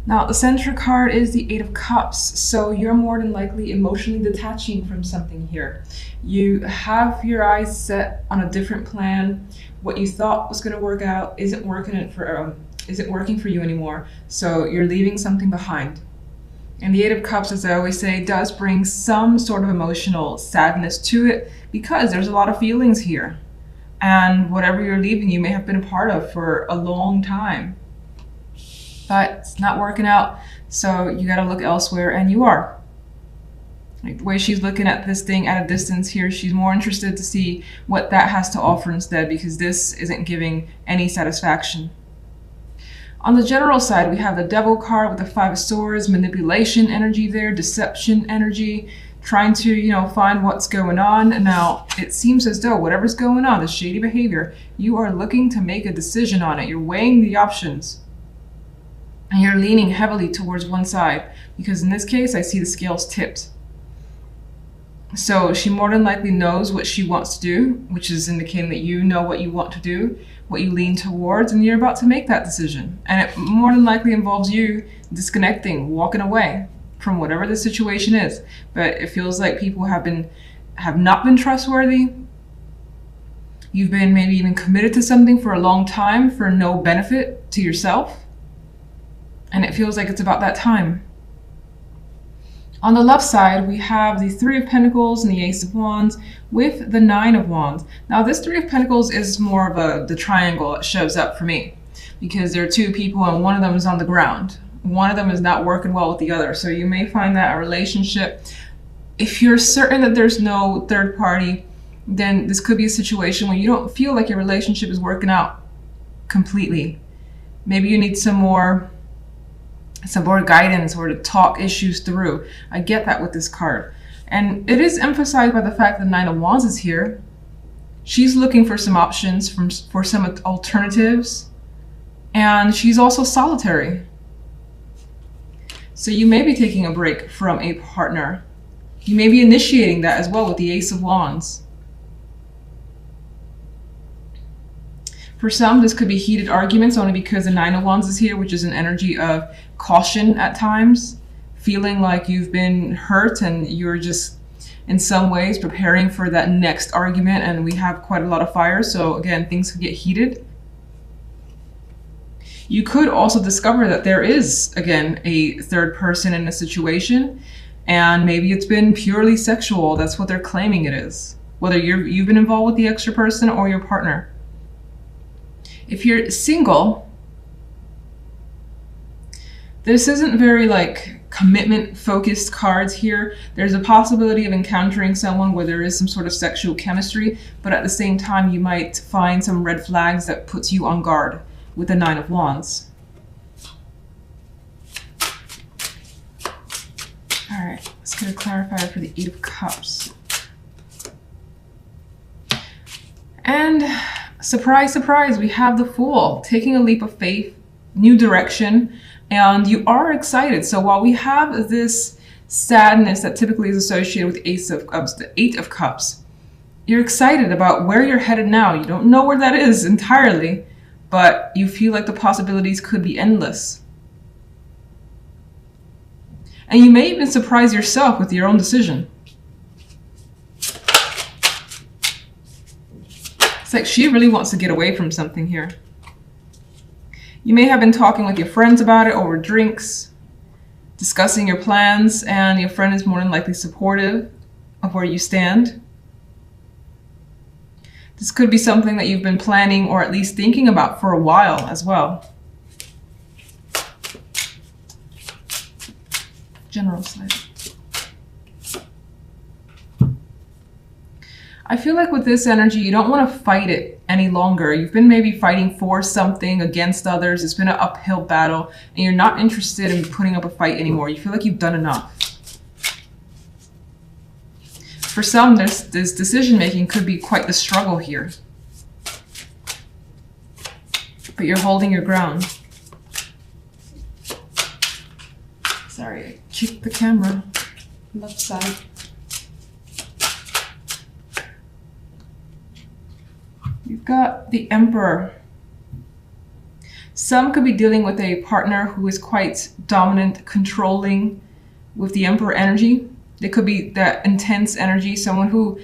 Now, the center card is the Eight of Cups, so you're more than likely emotionally detaching from something here. You have your eyes set on a different plan. What you thought was going to work out isn't working for you anymore, so you're leaving something behind. And the Eight of Cups, as I always say, does bring some sort of emotional sadness to it because there's a lot of feelings here. And whatever you're leaving, you may have been a part of for a long time. But it's not working out, so you gotta look elsewhere, and you are. Like the way she's looking at this thing at a distance here, she's more interested to see what that has to offer instead, because this isn't giving any satisfaction. On the general side, we have the Devil card with the Five of Swords, manipulation energy there, deception energy, trying to, find what's going on. Now, it seems as though whatever's going on, the shady behavior, you are looking to make a decision on it. You're weighing the options. And you're leaning heavily towards one side, because in this case, I see the scales tipped. So she more than likely knows what she wants to do, which is indicating that you know what you want to do, what you lean towards, and you're about to make that decision. And it more than likely involves you disconnecting, walking away from whatever the situation is. But it feels like people have not been trustworthy. You've been maybe even committed to something for a long time for no benefit to yourself. And it feels like it's about that time. On the left side, we have the Three of Pentacles and the Ace of Wands with the Nine of Wands. Now, this Three of Pentacles is more of the triangle that shows up for me, because there are two people and one of them is on the ground. One of them is not working well with the other. So you may find that a relationship, if you're certain that there's no third party, then this could be a situation where you don't feel like your relationship is working out completely. Maybe you need some more guidance or to talk issues through. I get that with this card. And it is emphasized by the fact that Nine of Wands is here. She's looking for some options, for some alternatives. And she's also solitary. So you may be taking a break from a partner. You may be initiating that as well with the Ace of Wands. For some, this could be heated arguments only because the Nine of Wands is here, which is an energy of caution at times, feeling like you've been hurt and you're just in some ways preparing for that next argument, and we have quite a lot of fire, so again, things could get heated. You could also discover that there is, again, a third person in a situation, and maybe it's been purely sexual. That's what they're claiming it is, whether you've been involved with the extra person or your partner. If you're single, this isn't very commitment focused cards here. There's a possibility of encountering someone where there is some sort of sexual chemistry, but at the same time you might find some red flags that puts you on guard with the Nine of Wands. All right, let's get a clarifier for the Eight of Cups. And surprise, surprise, we have the Fool taking a leap of faith, new direction, and you are excited. So while we have this sadness that typically is associated with the Eight of Cups, you're excited about where you're headed now. You don't know where that is entirely, but you feel like the possibilities could be endless. And you may even surprise yourself with your own decision. It's like she really wants to get away from something here. You may have been talking with your friends about it over drinks, discussing your plans, and your friend is more than likely supportive of where you stand. This could be something that you've been planning or at least thinking about for a while as well. General side. I feel like with this energy, you don't want to fight it any longer. You've been maybe fighting for something against others. It's been an uphill battle, and you're not interested in putting up a fight anymore. You feel like you've done enough. For some, this decision-making could be quite the struggle here. But you're holding your ground. Sorry, I kicked the camera. Left side. You've got the Emperor. Some could be dealing with a partner who is quite dominant, controlling with the Emperor energy. It could be that intense energy, someone who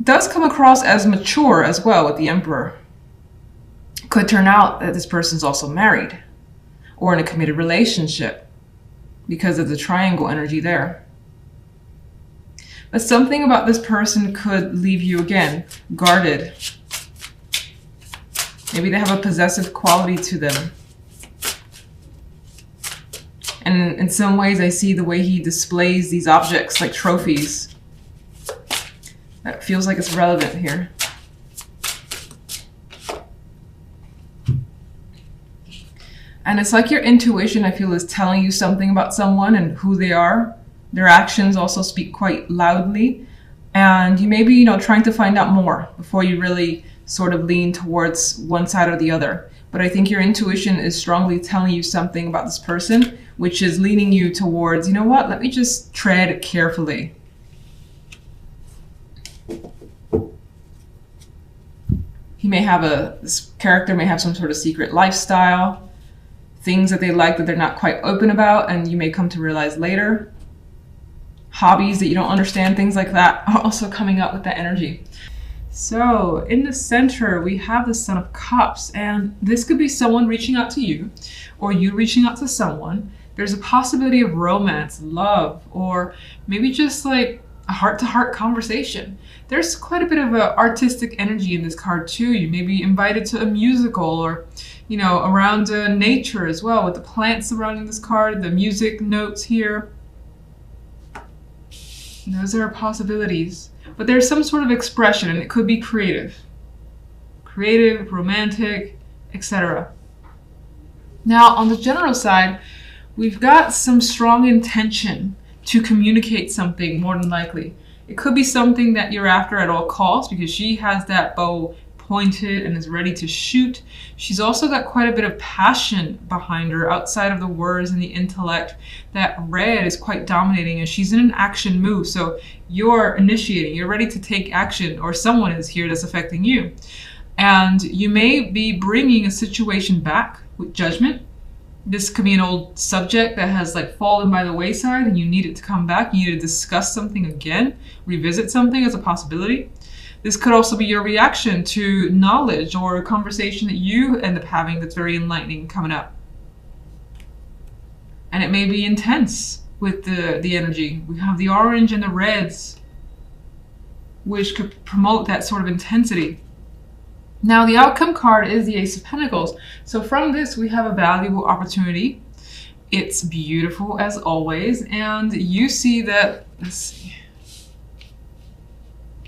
does come across as mature as well with the Emperor. Could turn out that this person's also married or in a committed relationship because of the triangle energy there. But something about this person could leave you, again, guarded. Maybe they have a possessive quality to them. And in some ways, I see the way he displays these objects like trophies. That feels like it's relevant here. And it's like your intuition, I feel, is telling you something about someone and who they are. Their actions also speak quite loudly. And you may be, trying to find out more before you really sort of lean towards one side or the other. But I think your intuition is strongly telling you something about this person, which is leaning you towards, let me just tread carefully. This character may have some sort of secret lifestyle, things that they like that they're not quite open about, and you may come to realize later. Hobbies that you don't understand, things like that are also coming up with that energy. So in the center, we have the Son of Cups, and this could be someone reaching out to you or you reaching out to someone. There's a possibility of romance, love, or maybe just like a heart-to-heart conversation. There's quite a bit of artistic energy in this card too. You may be invited to a musical or, around nature as well, with the plants surrounding this card, the music notes here. Those are possibilities. But there's some sort of expression, and it could be creative, romantic, etc. Now, on the general side, we've got some strong intention to communicate something, more than likely. It could be something that you're after at all costs because she has that bow pointed and is ready to shoot. She's also got quite a bit of passion behind her outside of the words and the intellect. That red is quite dominating and she's in an action move. So you're initiating, you're ready to take action, or someone is here that's affecting you. And you may be bringing a situation back with judgment. This could be an old subject that has fallen by the wayside and you need it to come back. You need to discuss something again, revisit something as a possibility. This could also be your reaction to knowledge or a conversation that you end up having that's very enlightening coming up. And it may be intense with the energy. We have the orange and the reds, which could promote that sort of intensity. Now, the outcome card is the Ace of Pentacles. So from this, we have a valuable opportunity. It's beautiful as always. And you see that, let's see.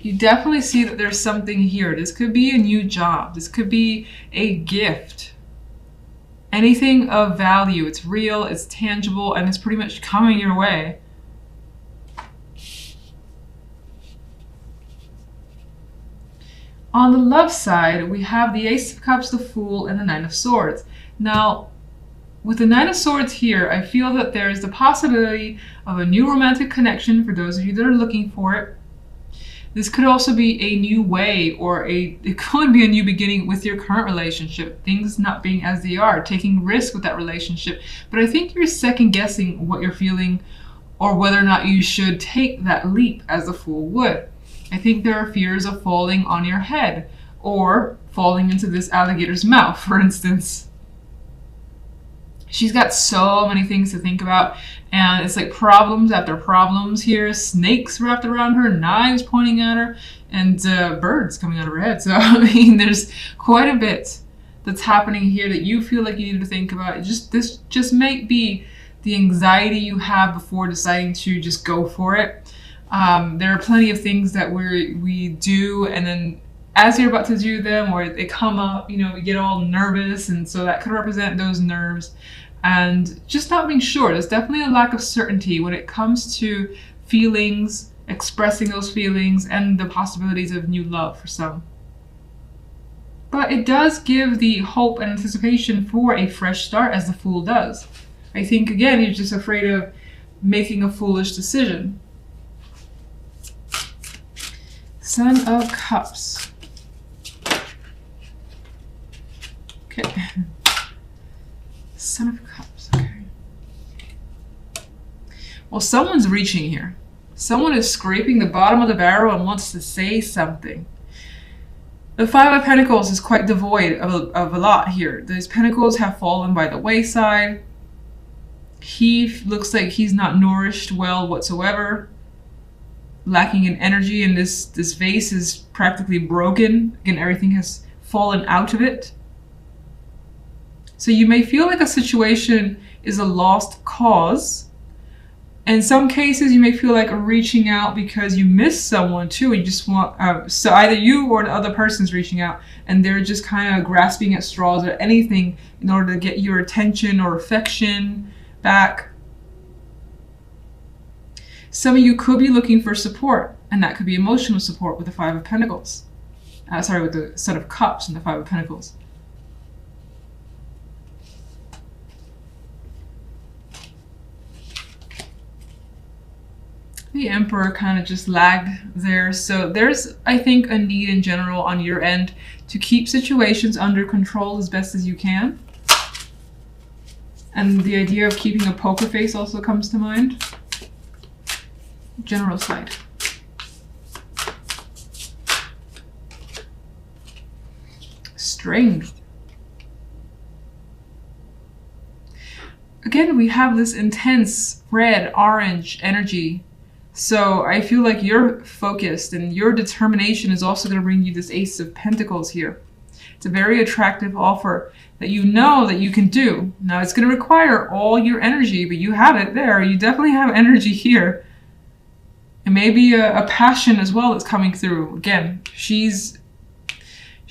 You definitely see that there's something here. This could be a new job. This could be a gift. Anything of value. It's real, it's tangible, and it's pretty much coming your way. On the love side, we have the Ace of Cups, the Fool, and the Nine of Swords. Now, with the Nine of Swords here, I feel that there is the possibility of a new romantic connection for those of you that are looking for it. This could also be a new way, or it could be a new beginning with your current relationship. Things not being as they are, taking risks with that relationship. But I think you're second guessing what you're feeling or whether or not you should take that leap as the Fool would. I think there are fears of falling on your head or falling into this alligator's mouth, for instance. She's got so many things to think about, and it's like problems after problems here. Snakes wrapped around her, knives pointing at her, and birds coming out of her head. So, I mean, there's quite a bit that's happening here that you feel like you need to think about. This just might be the anxiety you have before deciding to just go for it. There are plenty of things that we do, and then as you're about to do them, or they come up, you get all nervous, and so that could represent those nerves and just not being sure. There's definitely a lack of certainty when it comes to feelings, expressing those feelings, and the possibilities of new love for some. But it does give the hope and anticipation for a fresh start, as the Fool does. I think, again, you're just afraid of making a foolish decision. Son of Cups. Okay. Son of Cups, okay. Well, someone's reaching here. Someone is scraping the bottom of the barrel and wants to say something. The Five of Pentacles is quite devoid of a lot here. Those pentacles have fallen by the wayside. He looks like he's not nourished well whatsoever. Lacking in energy, and this vase is practically broken. Again, everything has fallen out of it. So you may feel like a situation is a lost cause. In some cases, you may feel like reaching out because you miss someone too. You just want, so either you or the other person's reaching out and they're just kind of grasping at straws or anything in order to get your attention or affection back. Some of you could be looking for support, and that could be emotional support with the Five of Pentacles. With the Set of Cups and the Five of Pentacles. The Emperor kind of just lagged there. So there's, I think, a need in general on your end to keep situations under control as best as you can. And the idea of keeping a poker face also comes to mind. General side. Strength. Again, we have this intense red, orange energy. So I feel like you're focused and your determination is also going to bring you this Ace of Pentacles here. It's a very attractive offer that you know that you can do. Now it's going to require all your energy, but you have it there. You definitely have energy here. And maybe a passion as well that's coming through. Again, she's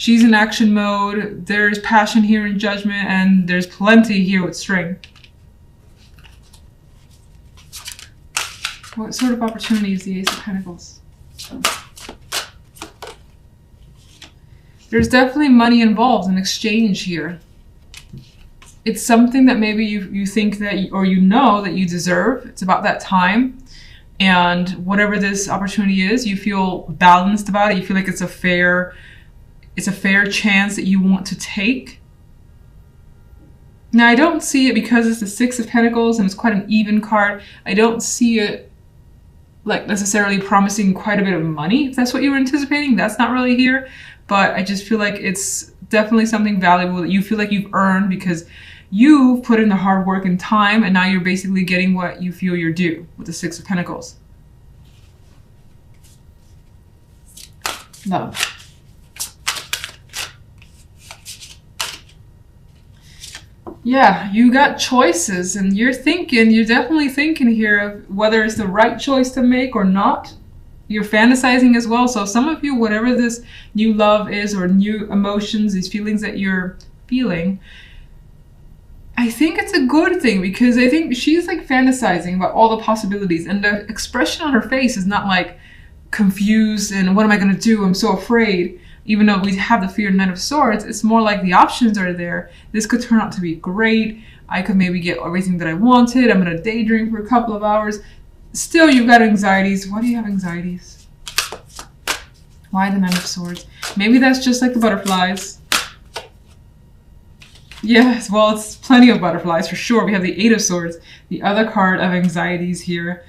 in action mode. There's passion here in Judgment, and there's plenty here with Strength. What sort of opportunity is the Ace of Pentacles? There's definitely money involved in exchange here. It's something that maybe you think that, or you know that you deserve. It's about that time. And whatever this opportunity is, you feel balanced about it. You feel like it's a fair chance that you want to take. Now, I don't see it because it's the Six of Pentacles and it's quite an even card. I don't see it like necessarily promising quite a bit of money. If that's what you were anticipating, that's not really here. But I just feel like it's definitely something valuable that you feel like you've earned because you've put in the hard work and time, and now you're basically getting what you feel you're due with the Six of Pentacles. Love. Yeah, you got choices, and you're definitely thinking here of whether it's the right choice to make or not. You're fantasizing as well. So some of you, whatever this new love is or new emotions, these feelings that you're feeling, I think it's a good thing because I think she's like fantasizing about all the possibilities, and the expression on her face is not like confused and what am I going to do? I'm so afraid. Even though we have the Fear Knight of Swords, it's more like the options are there. This could turn out to be great. I could maybe get everything that I wanted. I'm going to daydream for a couple of hours. Still, you've got anxieties. Why do you have anxieties? Why the Knight of Swords? Maybe that's just like the butterflies. Yes, well, it's plenty of butterflies for sure. We have the Eight of Swords, the other card of anxieties here.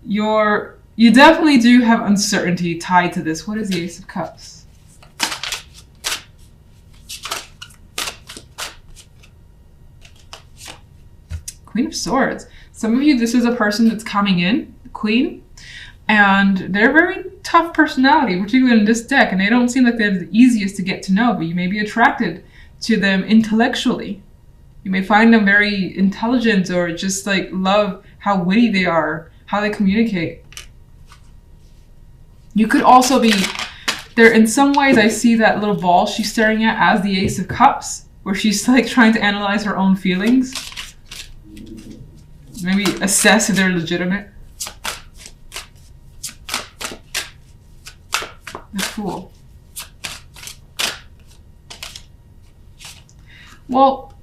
You definitely do have uncertainty tied to this. What is the Ace of Cups? Queen of Swords. Some of you, this is a person that's coming in, the Queen, and they're a very tough personality, particularly in this deck, and they don't seem like they're the easiest to get to know, but you may be attracted to them intellectually. You may find them very intelligent or just like love how witty they are, how they communicate. You could also be there in some ways. I see that little ball she's staring at as the Ace of Cups, where she's like trying to analyze her own feelings. Maybe assess if they're legitimate. The Fool. Well,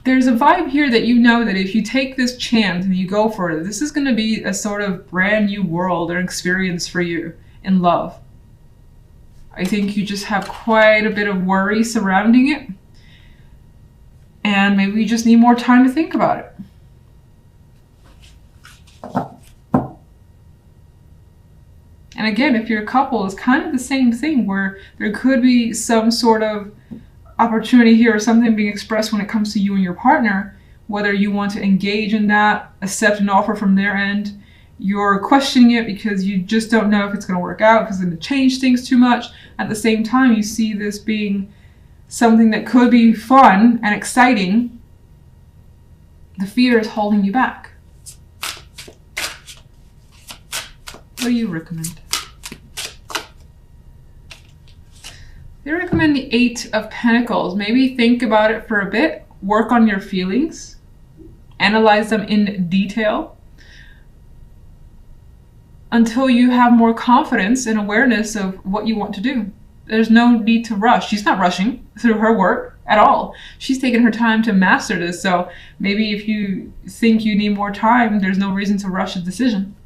there's a vibe here that you know that if you take this chance and you go for it, this is going to be a sort of brand new world or experience for you in love. I think you just have quite a bit of worry surrounding it. and maybe you just need more time to think about it. And again, if you're a couple, it's kind of the same thing where there could be some sort of opportunity here or something being expressed when it comes to you and your partner, whether you want to engage in that, accept an offer from their end. You're questioning it because you just don't know if it's going to work out, because it's going to change things too much. At the same time, you see this being something that could be fun and exciting. The fear is holding you back. What do you recommend? I recommend the 8 of Pentacles. Maybe think about it for a bit, work on your feelings, analyze them in detail until you have more confidence and awareness of what you want to do. There's no need to rush. She's not rushing through her work at all. She's taking her time to master this. So maybe if you think you need more time, there's no reason to rush a decision.